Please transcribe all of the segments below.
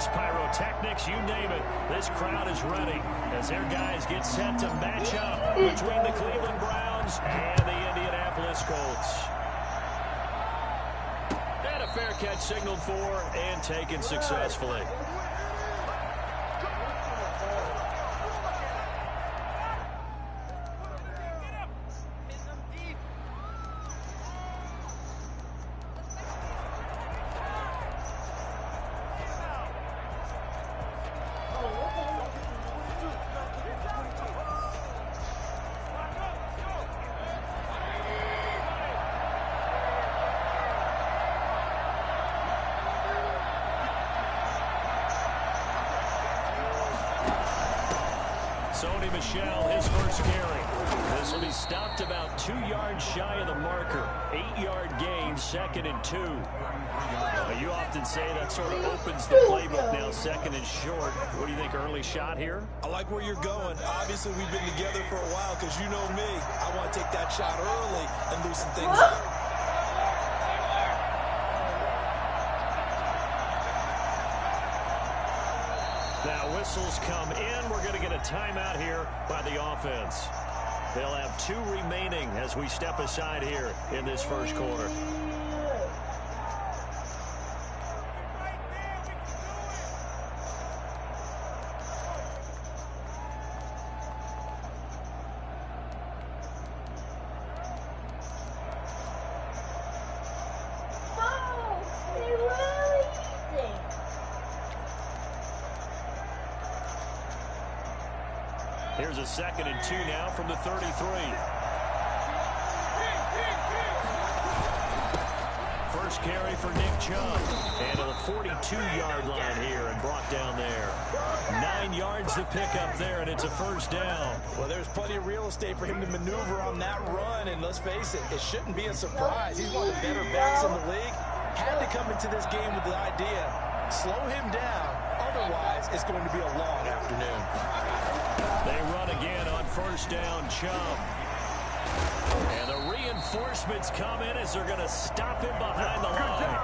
fireworks, pyrotechnics, you name it. This crowd is ready as their guys get set to match up between the Cleveland Browns and the Indianapolis Colts. And a fair catch signaled for and taken successfully. Michelle, his first carry. This will be stopped about 2 yards shy of the marker. 8-yard gain, 2nd and 2. You often say that sort of opens the playbook now, 2nd and short. What do you think, early shot here? I like where you're going. Obviously, we've been together for a while because you know me. I want to take that shot early and loosen things up. Now whistles come in. We're going to get a timeout here by the offense. They'll have 2 remaining as we step aside here in this first quarter. Here's a 2nd and 2 now from the 33. First carry for Nick Chubb. And to the 42-yard line here and brought down there. 9 yards to pick up there, and it's a first down. Well, there's plenty of real estate for him to maneuver on that run, and let's face it, it shouldn't be a surprise. He's one of the better backs in the league. Had to come into this game with the idea, slow him down. Otherwise, it's going to be a long afternoon. They run again on first down, Chubb. And the reinforcements come in as they're going to stop him behind the line.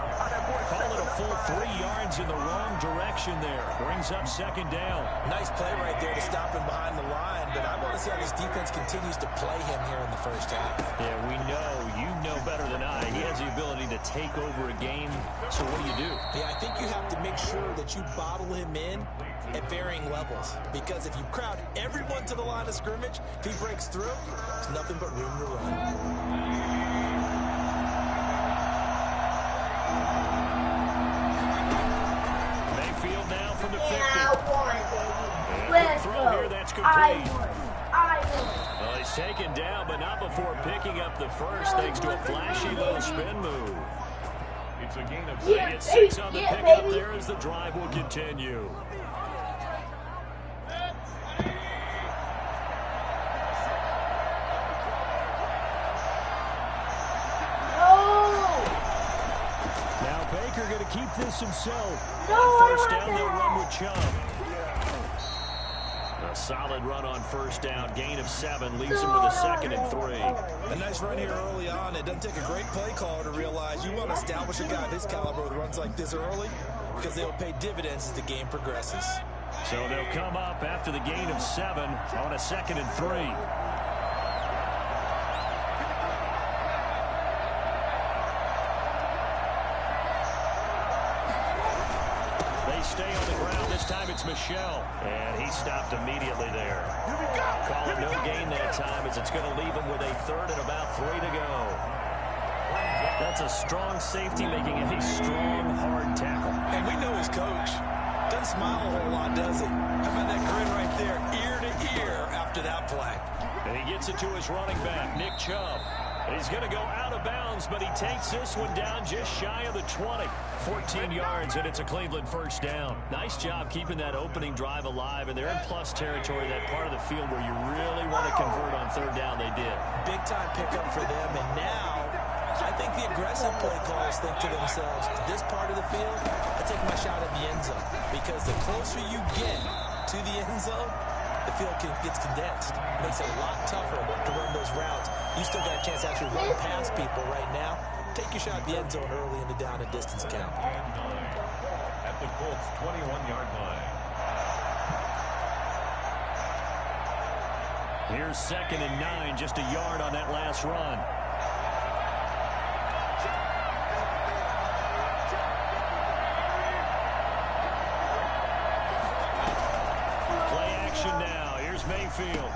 Call it a full 3 yards in the wrong direction there. Brings up 2nd down. Nice play right there to stop him behind the line, but I want to see how this defense continues to play him here in the first half. Yeah, we know. You know better than I. He has the ability to take over a game. So what do? Yeah, I think you have to make sure that you bottle him in at varying levels, because if you crowd everyone to the line of scrimmage, if he breaks through, there's nothing but room to run. Mayfield now from the 50. Let's throw go. here, that's complete. I won. Well, he's taken down, but not before picking up the first, thanks to a flashy little spin move. It's a gain of 6 on the pickup there as the drive will continue. Going to keep this himself. On first down, they'll run with Chubb. A solid run on first down. Gain of 7 leaves him with a 2nd and 3. A nice run here early on. It doesn't take a great play caller to realize you want to establish a guy of his caliber with runs like this early, because they'll pay dividends as the game progresses. So they'll come up after the gain of 7 on a 2nd and 3. Stay on the ground. This time it's Michelle. And he stopped immediately there. Call it no gain that time, as it's going to leave him with a 3rd and about 3 to go. That's a strong safety making a strong, hard tackle. And we know his coach doesn't smile a whole lot, does he? How about that grin right there, ear to ear after that play? And he gets it to his running back, Nick Chubb. He's going to go out of bounds, but he takes this one down just shy of the 20. 14 yards, and it's a Cleveland first down. Nice job keeping that opening drive alive, and they're in plus territory, that part of the field where you really want to convert on 3rd down. They did. Big-time pickup for them, and now I think the aggressive play callers think to themselves, this part of the field, I take my shot at the end zone, because the closer you get to the end zone, the field gets condensed. It makes it a lot tougher to run those routes. You still got a chance to actually run past people right now. Take your shot at the end zone early in the down and distance count. Colts 21-yard line. Here's 2nd and 9, just a yard on that last run. Play action now. Here's Mayfield.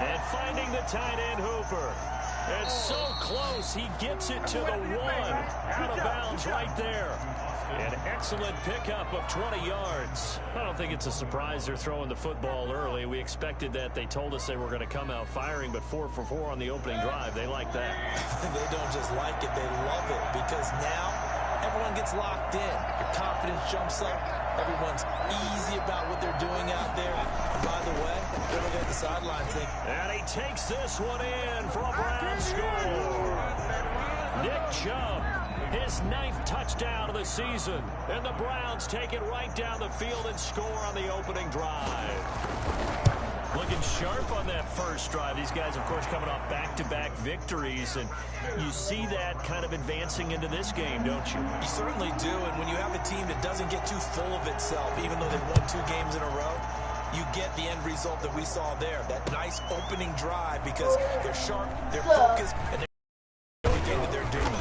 And finding the tight end Hooper. It's so close. He gets it to the 1. Out of bounds right there. An excellent pickup of 20 yards. I don't think it's a surprise they're throwing the football early. We expected that. They told us they were going to come out firing, but 4 for 4 on the opening drive. They like that. They don't just like it. They love it because now everyone gets locked in. Your confidence jumps up. Everyone's easy about what they're doing out there. And by the way, they're looking at the sideline thing. And he takes this one in for a Brown score. Nick Chubb, his 9th touchdown of the season. And the Browns take it right down the field and score on the opening drive. Looking sharp on that first drive. These guys, of course, coming off back-to-back victories. And you see that kind of advancing into this game, don't you? You certainly do. And when you have a team that doesn't get too full of itself, even though they've won 2 games in a row, you get the end result that we saw there. That nice opening drive because they're sharp, they're focused, and they're everything that they're doing.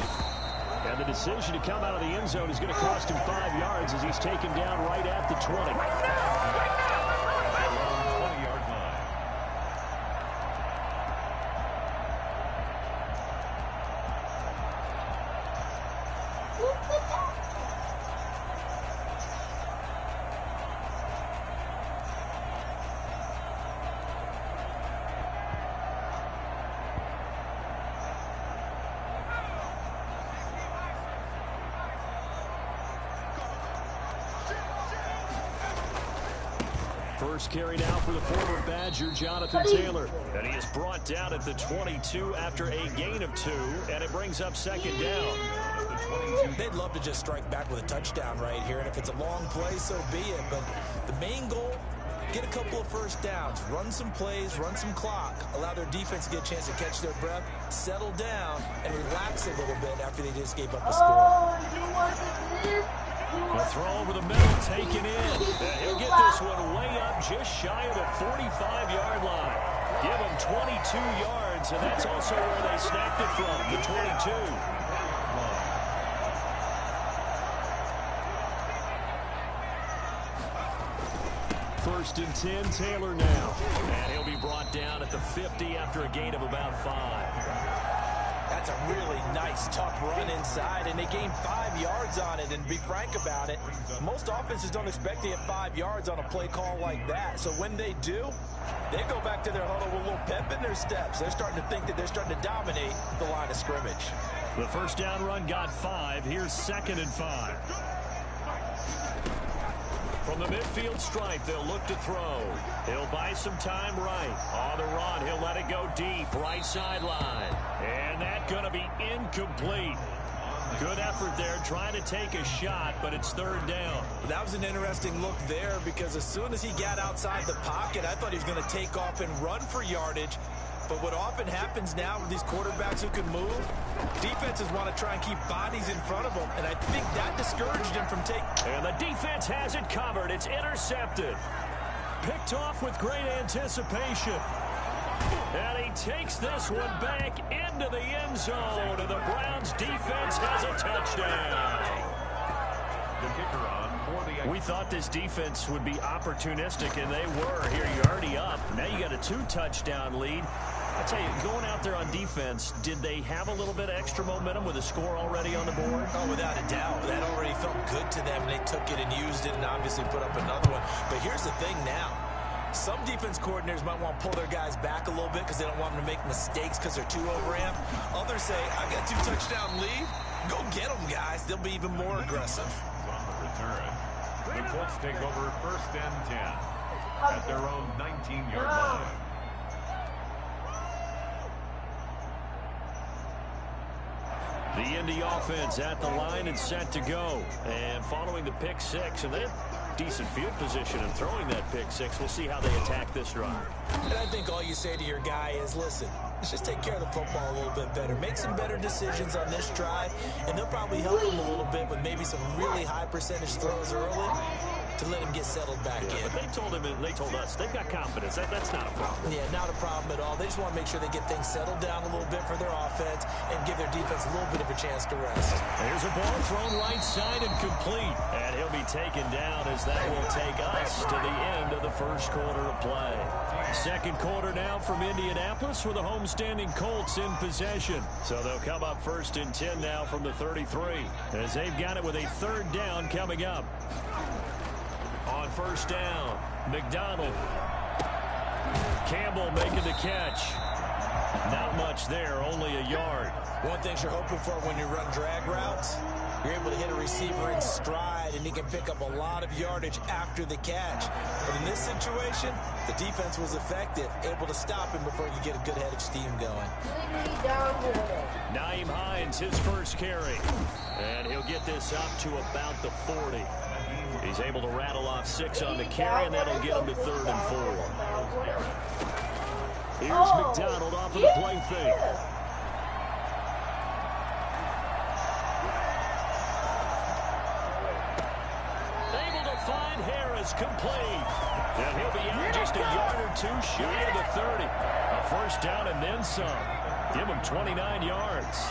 And the decision to come out of the end zone is going to cost him 5 yards as he's taken down right at the 20. 20-yard line. First carry now for the former Badger, Jonathan Taylor. And he is brought down at the 22 after a gain of 2, and it brings up 2nd down. They'd love to just strike back with a touchdown right here, and if it's a long play, so be it. But the main goal, get a couple of first downs, run some plays, run some clock, allow their defense to get a chance to catch their breath, settle down, and relax a little bit after they just gave up a score. A throw over the middle, taken in. And he'll get this one way up just shy of the 45-yard line. Give him 22 yards, and that's also where they snapped it from, the 22. First and 10, Taylor now. And he'll be brought down at the 50 after a gain of about 5. That's a really nice, tough run inside, and they gained 5 yards on it. And to be frank about it, most offenses don't expect to get 5 yards on a play call like that. So when they do, they go back to their huddle with a little pep in their steps. They're starting to think that they're starting to dominate the line of scrimmage. The first down run got 5. Here's 2nd and 5. From the midfield stripe, they'll look to throw. He'll buy some time right. On the run, he'll let it go deep, right sideline. And that's going to be incomplete. Good effort there, trying to take a shot, but it's 3rd down. That was an interesting look there because as soon as he got outside the pocket, I thought he was going to take off and run for yardage. But what often happens now with these quarterbacks who can move, defenses want to try and keep bodies in front of them, and I think that discouraged him from taking. And the defense has it covered. It's intercepted. Picked off with great anticipation. And he takes this one back into the end zone, and the Browns defense has a touchdown. The kicker on for the... We thought this defense would be opportunistic, and they were. Here, you're already up. Now you got a 2-touchdown lead. I tell you, going out there on defense, did they have a little bit of extra momentum with a score already on the board? Oh, without a doubt. That already felt good to them. They took it and used it and obviously put up another one. But here's the thing now. Some defense coordinators might want to pull their guys back a little bit because they don't want them to make mistakes because they're too overamped. Others say, I got a 2-touchdown lead. Go get them, guys. They'll be even more aggressive. On the return, the Colts take over 1st and 10 at their own 19-yard line. The Indy offense at the line and set to go. And following the pick 6, and they have decent field position in throwing that pick 6. We'll see how they attack this drive. And I think all you say to your guy is, listen, let's just take care of the football a little bit better. Make some better decisions on this drive, and they'll probably help them a little bit with maybe some really high percentage throws early. to let him get settled back in. But they told us they've got confidence. That's not a problem. Yeah, not a problem at all. They just want to make sure they get things settled down a little bit for their offense and give their defense a little bit of a chance to rest. Here's a ball thrown right side and complete. And he'll be taken down as that will take us to the end of the first quarter of play. Second quarter now from Indianapolis with the homestanding Colts in possession. So they'll come up first and 10 now from the 33 as they've got it with a third down coming up. On first down, McDonald. Campbell making the catch. Not much there, only a yard. One thing you're hoping for when you run drag routes, you're able to hit a receiver in stride, and he can pick up a lot of yardage after the catch. But in this situation, the defense was effective, able to stop him before you get a good head of steam going. Nyheim Hines, his first carry. And he'll get this up to about the 40. He's able to rattle off 6 on the carry, and that'll get him to 3rd and 4. Here's McDonald off of the play fake. Able to find Harris complete. And he'll be out just a yard or 2 shy of the 30. A first down and then some. Give him 29 yards.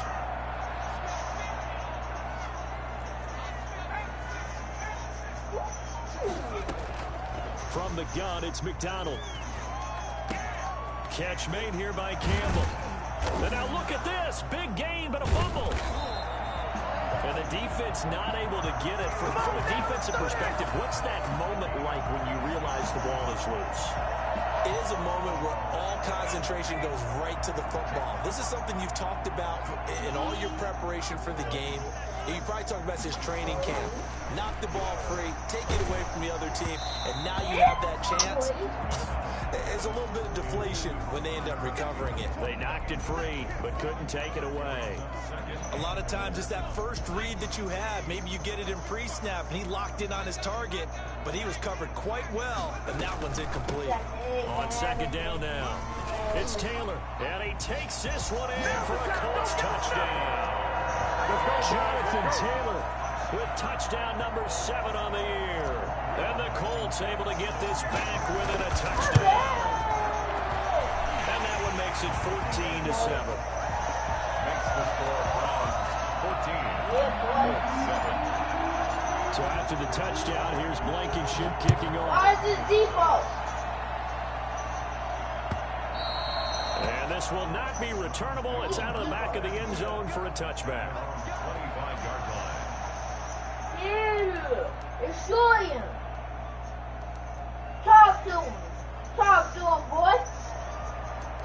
From the gun, it's McDonald. Catch made here by Campbell. And now look at this. Big gain, but a fumble. And the defense not able to get it. From a defensive perspective, what's that moment like when you realize the ball is loose? It is a moment where all concentration goes right to the football. This is something you've talked about in all your preparation for the game. You probably talked about this training camp. Knock the ball free, take it away from the other team, and now you have that chance. There's a little bit of deflation when they end up recovering it. They knocked it free, but couldn't take it away. A lot of times it's that first read that you have. Maybe you get it in pre-snap, and he locked in on his target, but he was covered quite well, and that one's incomplete. On second down now, it's Taylor, and he takes this one in for a Colts touchdown. Jonathan Taylor with touchdown number 7 on the year. And the Colts able to get this back within a touchdown. And that one makes it 14-7. Makes the score Browns 14. So after the touchdown, here's Blankenship kicking off. And this will not be returnable. It's out of the back of the end zone for a touchback. 25-yard line. Show him. Talk to him. Talk to him, boy.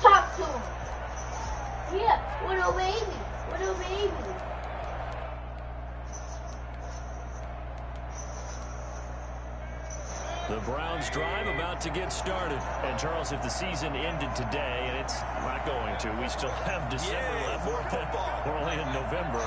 Talk to him. Yeah, little baby. Little baby. The Browns drive about to get started. And, Charles, if the season ended today, and it's not going to, we still have December left. We're only in November.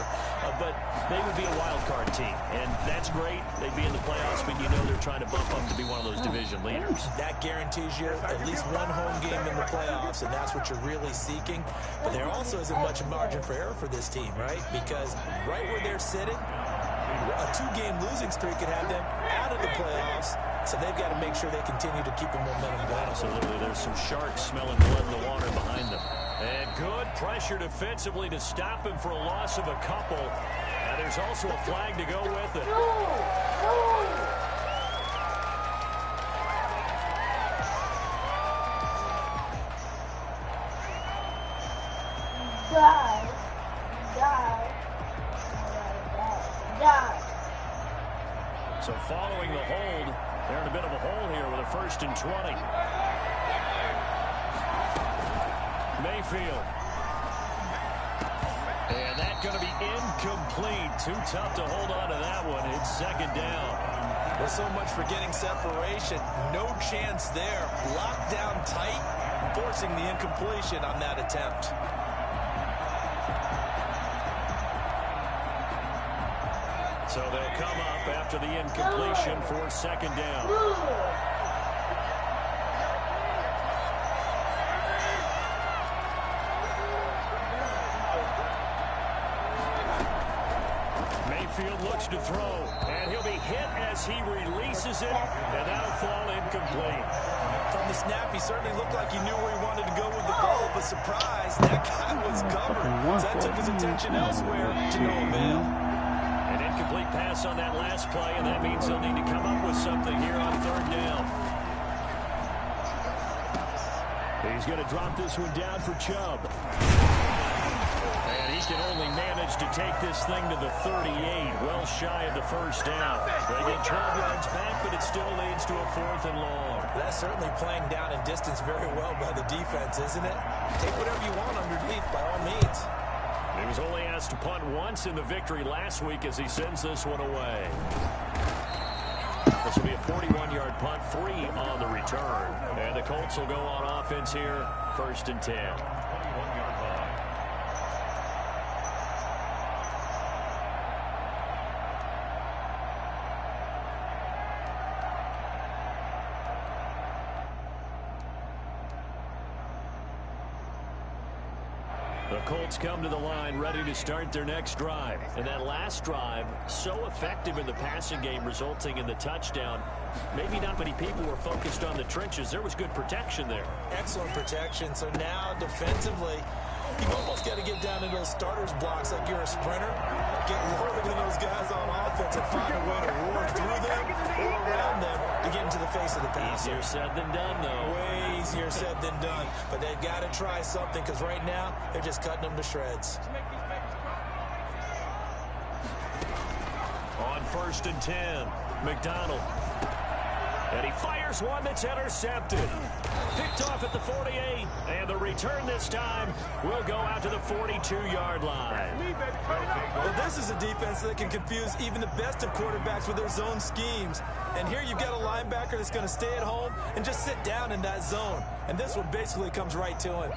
But they would be a wild card team. And that's great. They'd be in the playoffs, but you know they're trying to bump up to be one of those division leaders. That guarantees you at least one home game in the playoffs, and that's what you're really seeking. But there also isn't much margin for error for this team, right? Because right where they're sitting, a 2-game losing streak could have them out of the playoffs. So they've got to make sure they continue to keep the momentum going. Absolutely. There's some sharks smelling blood in the water behind them. And good pressure defensively to stop him for a loss of a couple. And there's also a flag to go with it. So following the hold, they're in a bit of a hole here with a 1st and 20. Mayfield. And that's going to be incomplete. Too tough to hold on to that one. It's second down. Well, so much for getting separation. No chance there. Locked down tight, forcing the incompletion on that attempt. So they'll come up after the incompletion for second down. Mayfield looks to throw, and he'll be hit as as he releases it, and that'll fall incomplete. From the snap, he certainly looked like he knew where he wanted to go with the ball, but surprise, that guy was covered. So that took his attention elsewhere to no avail. An incomplete pass on that last play, and that means they'll need to come up with something here on third down. He's going to drop this one down for Chubb. And he can only manage to take this thing to the 38, well shy of the first down. They get 12 yards back, but it still leads to a 4th and long. That's certainly playing down in distance very well by the defense, isn't it? Take whatever you want underneath, by all means. He was only asked to punt once in the victory last week as he sends this one away. This will be a 41-yard punt, 3 on the return. And the Colts will go on offense here, 1st and 10. 21-yard line. The Colts come to the line ready to start their next drive. And that last drive, so effective in the passing game, resulting in the touchdown. Maybe not many people were focused on the trenches. There was good protection there. Excellent protection. So now defensively, you've almost got to get down into those starters blocks like you're a sprinter. Get lower than those guys on offense and find a way to roar through them or around them to get into the face of the passer. Easier said than done, though. Way easier said than done. But they've got to try something because right now they're just cutting them to shreds. On 1st and 10, McDonald. And he fires one that's intercepted. Picked off at the 48. And the return this time will go out to the 42-yard line. Well, this is a defense that can confuse even the best of quarterbacks with their zone schemes. And here you've got a linebacker that's going to stay at home and just sit down in that zone. And this one basically comes right to him.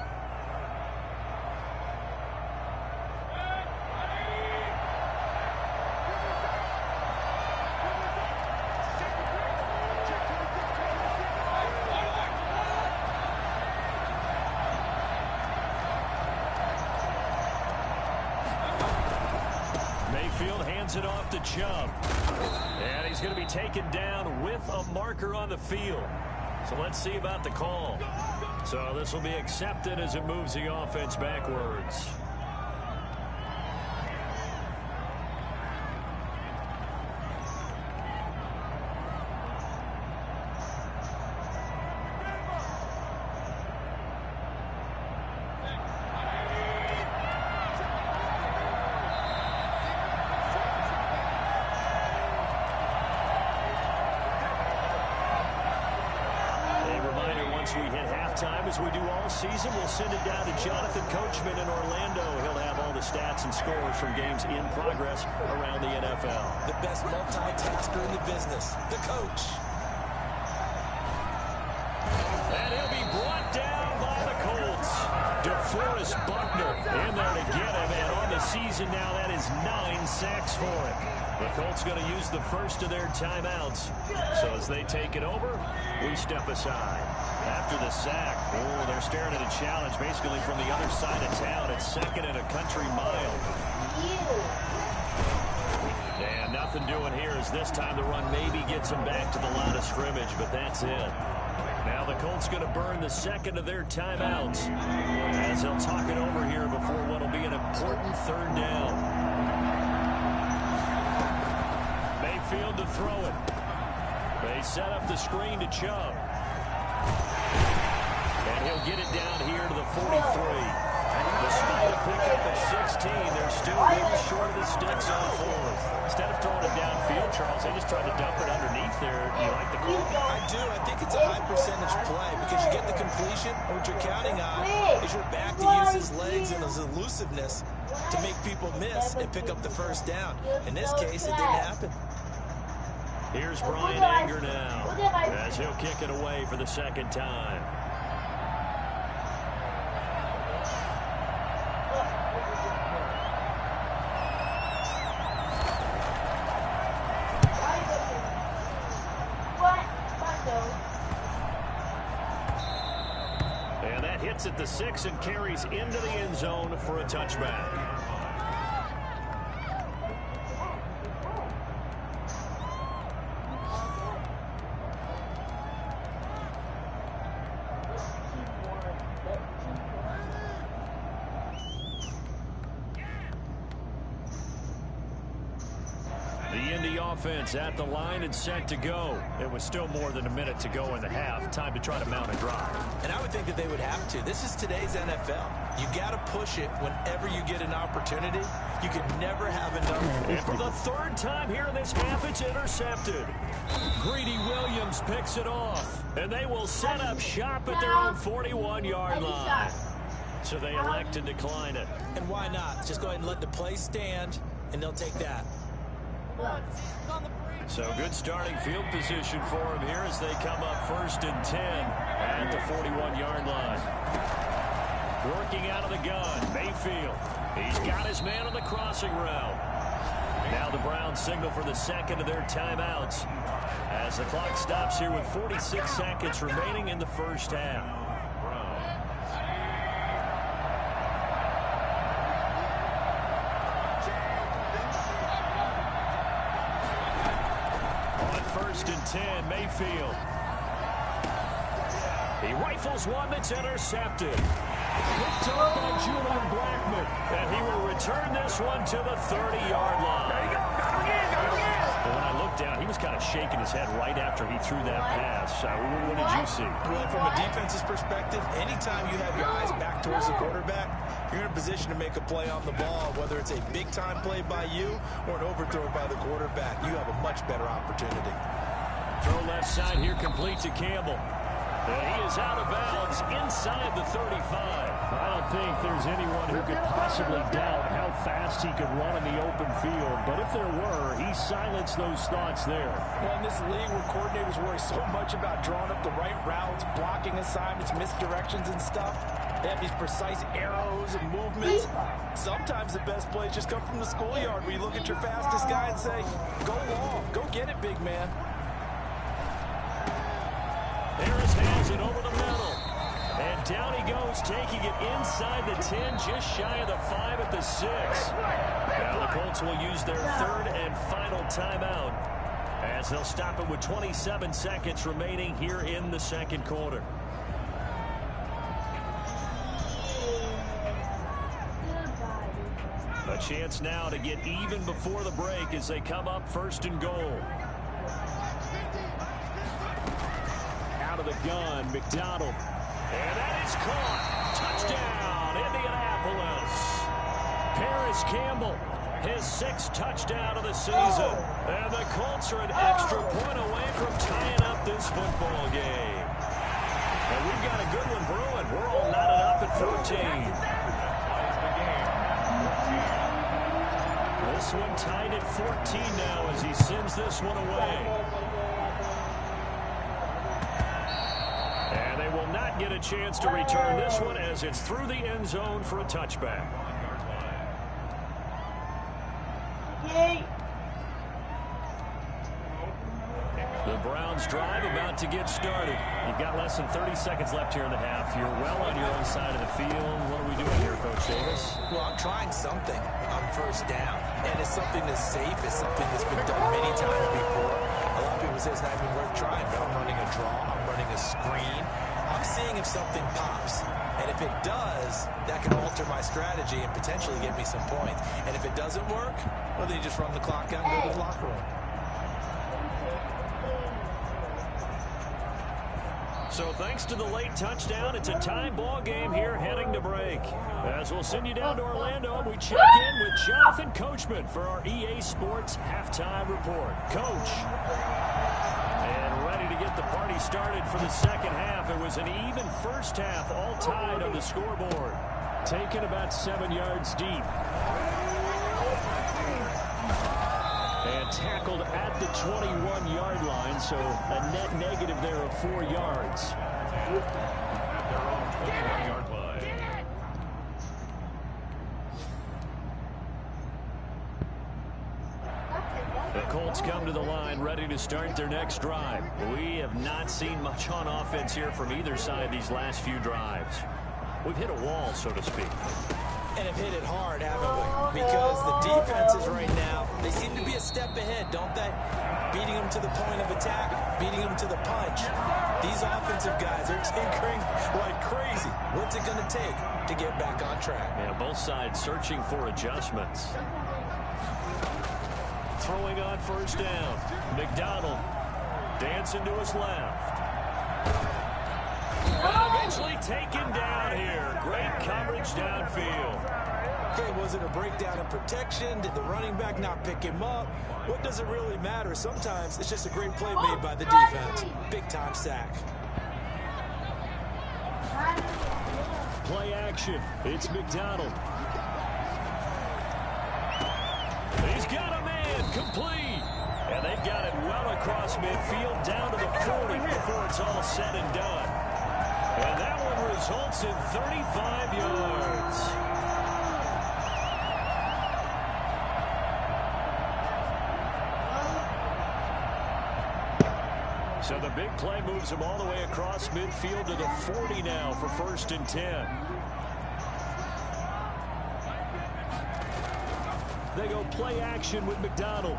It off to Chubb. And he's going to be taken down with a marker on the field. So let's see about the call. So this will be accepted as it moves the offense backwards. As we do all season, we'll send it down to Jonathan Coachman in Orlando. He'll have all the stats and scores from games in progress around the NFL. The best multitasker in the business, the coach. And he'll be brought down by the Colts. DeForest Buckner in there to get him. And on the season now, that is 9 sacks for him. The Colts going to use the first of their timeouts. So as they take it over, we step aside. After the sack, they're staring at a challenge basically from the other side of town. It's 2nd and a country mile. And nothing doing here as this time the run maybe gets them back to the line of scrimmage, but that's it. Now the Colts going to burn the 2nd of their timeouts as they'll talk it over here before what will be an important 3rd down. Mayfield to throw it. They set up the screen to Chubb. And he'll get it down here to the 43. Despite a pickup of 16, they're still really short of the sticks on 4th. Instead of throwing it downfield, Charles, they just tried to dump it underneath there. You like the call? I do. I think it's a high percentage play because you get the completion. What you're counting on is your back to use his legs and his elusiveness to make people miss and pick up the 1st down. In this case, it didn't happen. Here's Brian Anger now as he'll kick it away for the 2nd time. And that hits at the 6 and carries into the end zone for a touchback. The Indy offense at the line and set to go. It was still more than a minute to go in the half. Time to try to mount a drive. And I would think that they would have to. This is today's NFL. You got to push it whenever you get an opportunity. You can never have enough. And for the third time here in this half, it's intercepted. Greedy Williams picks it off. And they will set up shop at their own 41-yard line. So they elect to decline it. And why not? Just go ahead and let the play stand, and they'll take that. So good starting field position for him here as they come up 1st and 10 at the 41-yard line. Working out of the gun, Mayfield. He's got his man on the crossing route. Now the Browns signal for the second of their timeouts as the clock stops here with 46 seconds remaining in the first half. On 1st and 10, Mayfield. He rifles one that's intercepted. Picked up by Julian Blackman. And he will return this one to the 30-yard line. There you go. Go again. But when I looked down, he was kind of shaking his head right after he threw that pass. What did you see? Well, from a defense's perspective, anytime you have your eyes back towards the quarterback, you're in a position to make a play on the ball, whether it's a big-time play by you or an overthrow by the quarterback. You have a much better opportunity. Throw left side here, complete to Campbell. And he is out of bounds inside the 35. I don't think there's anyone who could possibly doubt how fast he could run in the open field. But if there were, he silenced those thoughts there. Well, in this league where coordinators worry so much about drawing up the right routes, blocking assignments, misdirections and stuff, they have these precise arrows and movements. Sometimes the best plays just come from the schoolyard where you look at your fastest guy and say, go long, go get it, big man. Harris has it over the middle. And down he goes, taking it inside the 10, just shy of the 5 at the 6. Now the Colts will use their third and final timeout as they'll stop it with 27 seconds remaining here in the second quarter. A chance now to get even before the break as they come up 1st and goal. Out of the gun, McDonald. And that is caught. Touchdown, Indianapolis. Paris Campbell, his 6th touchdown of the season. And the Colts are an extra point away from tying up this football game. And we've got a good one brewing. We're all knotted up at 14. This one tied at 14 now as he sends this one away. And they will not get a chance to return this one as it's through the end zone for a touchback. The Browns drive about to get started. You've got less than 30 seconds left here in the half. You're well on your own side of the field. What are we doing here, Coach Davis? Well, I'm trying something on 1st down, and it's something that's safe. It's something that's been done many times before. A lot of people say it's not even worth trying, but I'm running a draw. I'm running a screen. I'm seeing if something pops. And if it does, that can alter my strategy and potentially get me some points. And if it doesn't work, well, then you just run the clock out and go to the locker room. So thanks to the late touchdown, it's a tie ball game here heading to break. As we'll send you down to Orlando, we check in with Jonathan Coachman for our EA Sports Halftime Report. Coach. And ready to get the party started for the second half. It was an even first half, all tied on the scoreboard. Taken about 7 yards deep. And tackled at the 21-yard line, so a net negative there of 4 yards. Their own 21-yard line. The Colts come to the line ready to start their next drive. We have not seen much on offense here from either side these last few drives. We've hit a wall, so to speak. And have hit it hard, haven't we? Because the defenses right now, they seem to be a step ahead, don't they? Beating them to the point of attack, beating them to the punch. These offensive guys are tinkering like crazy. What's it going to take to get back on track? Yeah, both sides searching for adjustments. throwing on first down. McDonald dancing to his left. And eventually taken down here. Great coverage downfield. Okay, was it a breakdown in protection? Did the running back not pick him up? What does it really matter? Sometimes it's just a great play made by the defense. Big-time sack. Play action. It's McDonald. He's got a man complete. And they've got it well across midfield down to the 40 before it's all said and done. And that one results in 35 yards. So the big play moves them all the way across midfield to the 40 now for 1st and 10. They go play action with McDonald.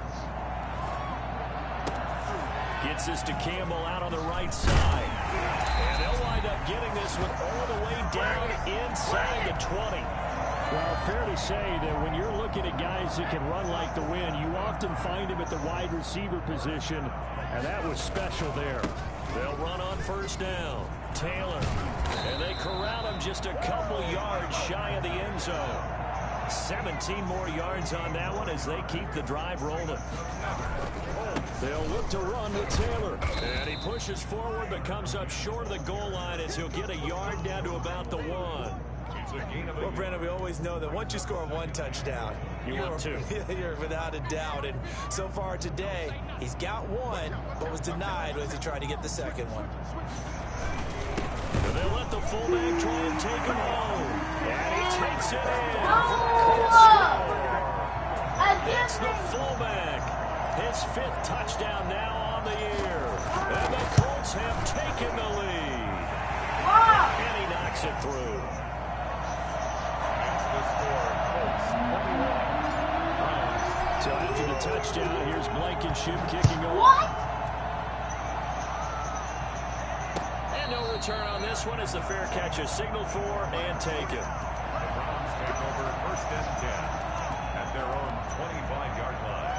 Gets this to Campbell out on the right side. And they'll wind up getting this one all the way down inside the 20. Well, fair to say that when you're looking at guys that can run like the wind, you often find him at the wide receiver position, and that was special there. They'll run on first down. Taylor. And they corral him just a couple yards shy of the end zone. 17 more yards on that one as they keep the drive rolling. They'll look to run with Taylor. And he pushes forward but comes up short of the goal line as he'll get a yard down to about the 1. Well, Brandon, we always know that once you score one touchdown, you're without a doubt. And so far today, he's got one, but was denied as he tried to get the second one. And they'll let the fullback try and take him home. And he takes it in. It's the fullback. His 5th touchdown now on the year. And the Colts have taken the lead. And he knocks it through. So after the touchdown, here's Blankenship kicking off. And no return on this one as the fair catch is signaled for and taken. The Browns take over 1st and 10 at their own 25-yard line.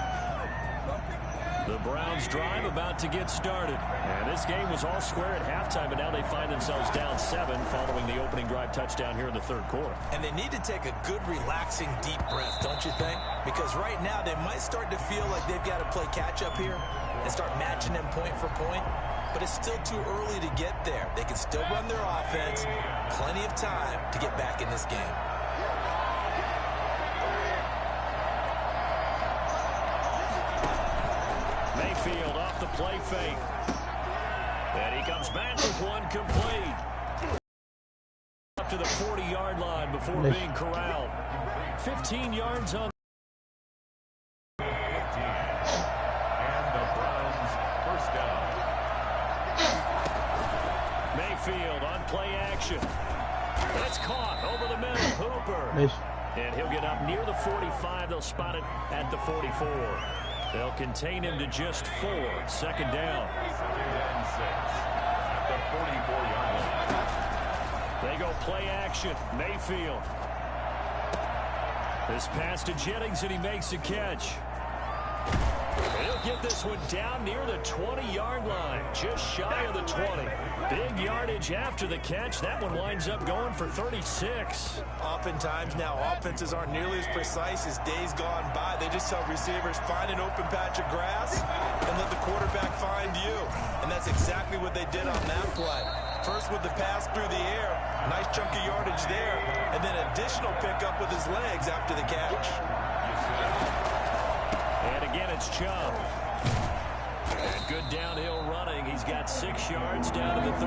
The Browns drive about to get started. And this game was all square at halftime, but now they find themselves down 7 following the opening drive touchdown here in the 3rd quarter. And they need to take a good, relaxing, deep breath, don't you think? Because right now they might start to feel like they've got to play catch-up here and start matching them point for point. But it's still too early to get there. They can still run their offense. Plenty of time to get back in this game. Mayfield off the play fake. And he comes back with one complete. Up to the 40-yard line before being corralled. 15 yards on. And the Browns 1st down. Mayfield on play action. It's caught over the middle. Hooper. And he'll get up near the 45. They'll spot it at the 44. They'll contain him to just 4. 2nd down. 2nd and 6 at the 44-yard line. They go play action. Mayfield. This pass to Jennings, and he makes a catch. He'll get this one down near the 20-yard line, just shy of the 20. Big yardage after the catch. That one winds up going for 36. Oftentimes now, offenses aren't nearly as precise as days gone by. They just tell receivers, find an open patch of grass and let the quarterback find you. And that's exactly what they did on that play. First with the pass through the air, nice chunk of yardage there, and then additional pickup with his legs after the catch. And again, it's Chubb. And good downhill running. He's got 6 yards down to the 13.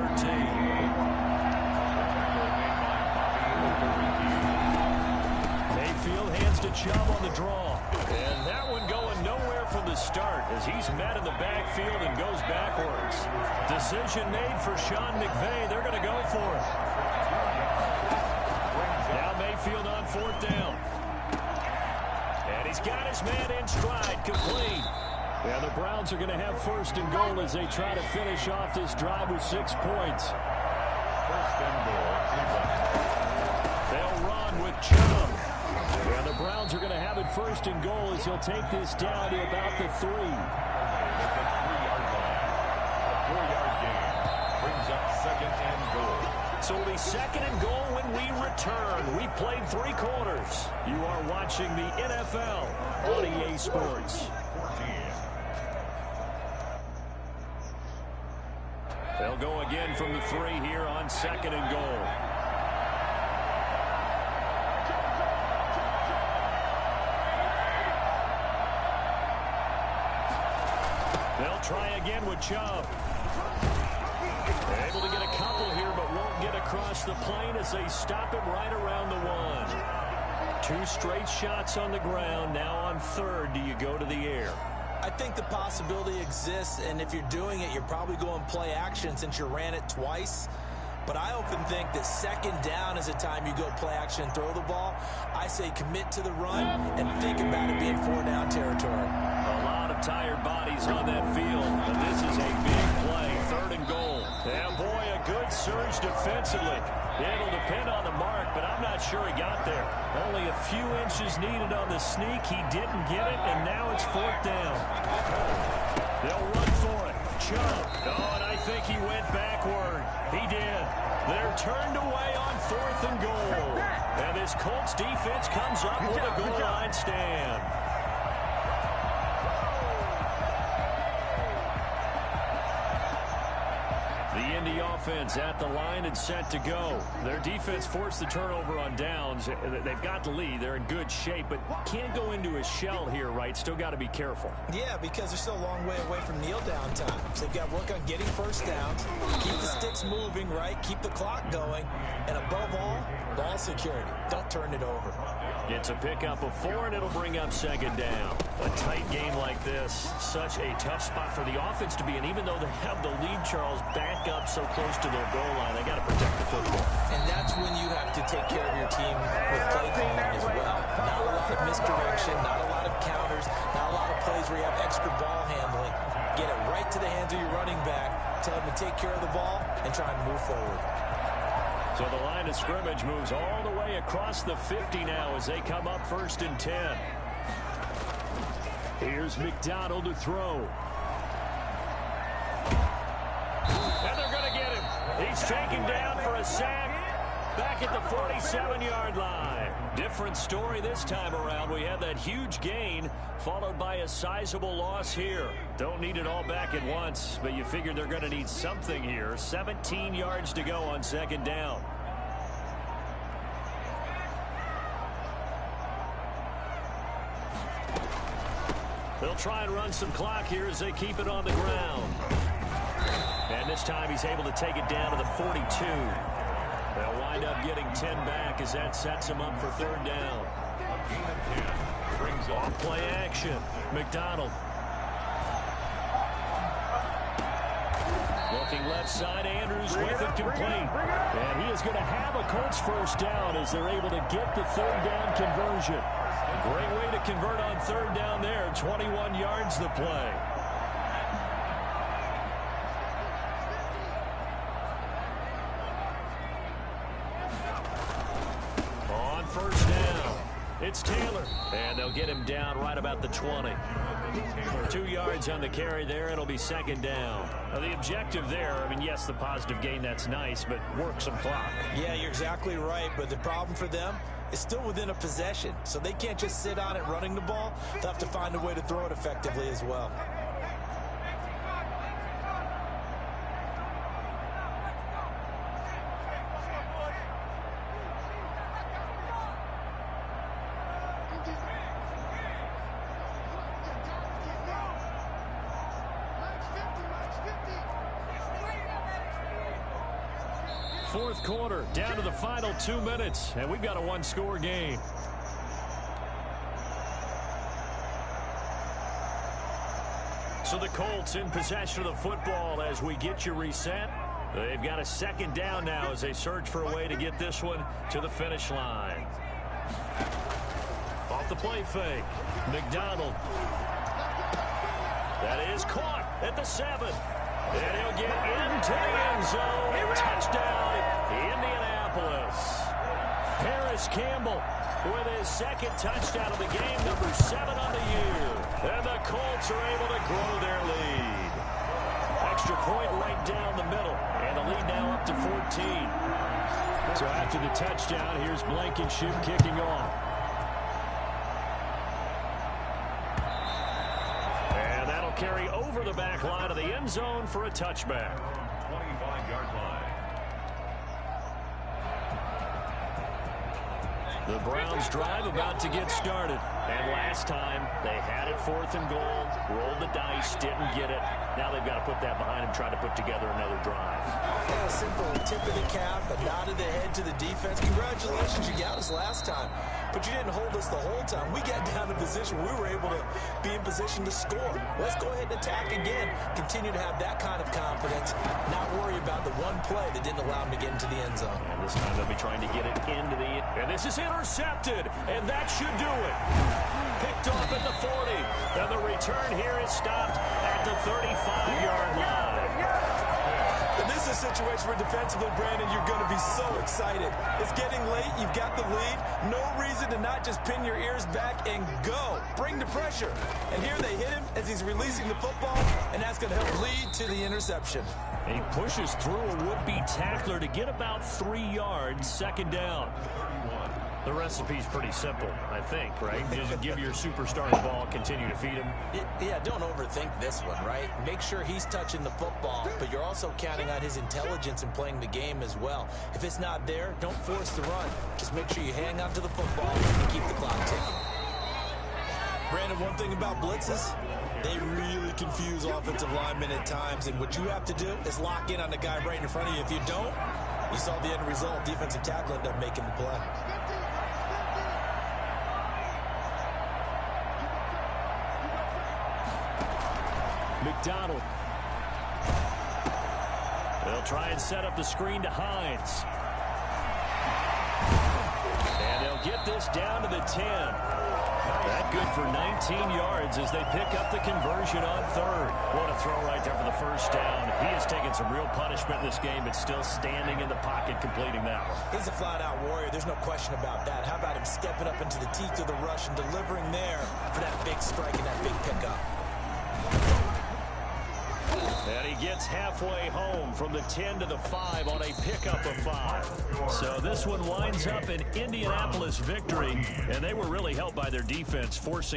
Mayfield hands to Chubb on the draw. And that one going nowhere from the start as he's met in the backfield and goes backwards. Decision made for Sean McVay. They're going to go for it. Now Mayfield on 4th down. And he's got his man in stride, complete. Yeah, the Browns are going to have 1st and goal as they try to finish off this drive with 6 points. 1st and goal. They'll run with Chubb. And the Browns are going to have it first and goal as he'll take this down to about the 3. At the 3-yard line. A 4-yard gain brings up second and goal. So it'll be second and goal when we return. We played 3 quarters. You are watching the NFL on EA Sports. 14. They'll go again from the 3 here on second and goal. They'll try again with Chubb. They're able to get a couple here, but won't get across the plane as they stop him right around the 1. 2 straight shots on the ground. Now on third, do you go to the air? I think the possibility exists, and if you're doing it, you're probably going play action since you ran it twice. But I often think that second down is a time you go play action and throw the ball. I say commit to the run and think about it being 4-down territory. A lot of tired bodies on that field, but this is a big play. Third and goal. And boy, a good surge defensively. It'll depend on the mark, but I'm not sure he got there. Only a few inches needed on the sneak. He didn't get it, and now it's 4th down. They'll run for it. Chubb. Oh, and I think he went backward. He did. They're turned away on 4th and goal. And this Colts defense comes up with a goal line stand. The Indy offense at the line and set to go. Their defense forced the turnover on downs. They've got the lead. They're in good shape, but can't go into a shell here, right? Still got to be careful. Yeah, because they're still a long way away from kneel down time. So they've got to work on getting first downs, keep the sticks moving, right? Keep the clock going. And above all, ball security. Don't turn it over. It's a pickup of 4, and it'll bring up second down. A tight game like this, such a tough spot for the offense to be in. Even though they have the lead, Charles, back up so close to their goal line, they got to protect the football. And that's when you have to take care of your team with play calling as well. Not a lot of misdirection, not a lot of counters, not a lot of plays where you have extra ball handling. Get it right to the hands of your running back, tell him to take care of the ball, and try and move forward. So the line of scrimmage moves all the way across the 50 now as they come up 1st and 10. Here's McDonald to throw. And they're going to get him. He's taken down for a sack back at the 47-yard line. Different story this time around. We had that huge gain followed by a sizable loss here. Don't need it all back at once, but you figure they're going to need something here. 17 yards to go on second down. They'll try and run some clock here as they keep it on the ground. And this time he's able to take it down to the 42. They'll wind up getting 10 back as that sets him up for third down. A gain of 10 brings Off play action. McDonald. Looking left side, Andrews with it complete. And he is going to have a Colts first down as they're able to get the third down conversion. Great way to convert on third down there. 21 yards the play. On first down, it's Taylor. And they'll get him down right about the 20. 2 yards on the carry there. It'll be second down. Now the objective there, I mean, yes, the positive gain, that's nice, but work some clock. Yeah, you're exactly right, but the problem for them is still within a possession, so they can't just sit on it running the ball. They'll have to find a way to throw it effectively as well. Fourth quarter, down to the final 2 minutes, and we've got a one-score game. So the Colts in possession of the football as we get you reset. They've got a second down now as they search for a way to get this one to the finish line. Off the play fake, McDonald. That is caught at the 7. And he'll get into the end zone. Touchdown, Indianapolis. Harris Paris Campbell with his second touchdown of the game, number 7 on the year. And the Colts are able to grow their lead. Extra point right down the middle. And the lead now up to 14. So after the touchdown, here's Blankenship kicking off. And that'll carry over the back line of the end zone for a touchback. 25-yard line. The Browns drive about to get started. And last time, they had it 4th and goal, rolled the dice, didn't get it. Now they've got to put that behind them, try to put together another drive. Yeah, simple tip of the cap, a nod of the head to the defense. Congratulations, you got us last time. But you didn't hold us the whole time. We got down in position. We were able to be in position to score. Let's go ahead and attack again. Continue to have that kind of confidence. Not worry about the one play that didn't allow them to get into the end zone. And this time they'll be trying to get it into the end. And this is intercepted. And that should do it. Picked off at the 40. And the return here is stopped at the 35-yard line. And this is a situation where defensively, Brandon, you're going to be so excited. It's getting late. You've got the lead. No reason to not just pin your ears back and go. Bring the pressure. And here they hit him as he's releasing the football, and that's going to help lead to the interception. And he pushes through a would-be tackler to get about 3 yards, second down. The recipe's pretty simple, I think, right? Just give your superstar the ball, continue to feed him. Yeah, don't overthink this one, right? Make sure he's touching the football, but you're also counting on his intelligence in playing the game as well. If it's not there, don't force the run. Just make sure you hang on to the football and keep the clock ticking. Brandon, one thing about blitzes, they really confuse offensive linemen at times, and what you have to do is lock in on the guy right in front of you. If you don't, you saw the end result. Defensive tackle ended up making the play. McDonald. They'll try and set up the screen to Hines. And they'll get this down to the 10. That good for 19 yards as they pick up the conversion on 3rd. What a throw right there for the first down. He has taken some real punishment in this game, but still standing in the pocket completing that one. He's a flat-out warrior. There's no question about that. How about him stepping up into the teeth of the rush and delivering there for that big strike and that big pickup? And he gets halfway home from the 10 to the 5 on a pickup of 5. So this one winds up an Indianapolis victory, and they were really helped by their defense, forcing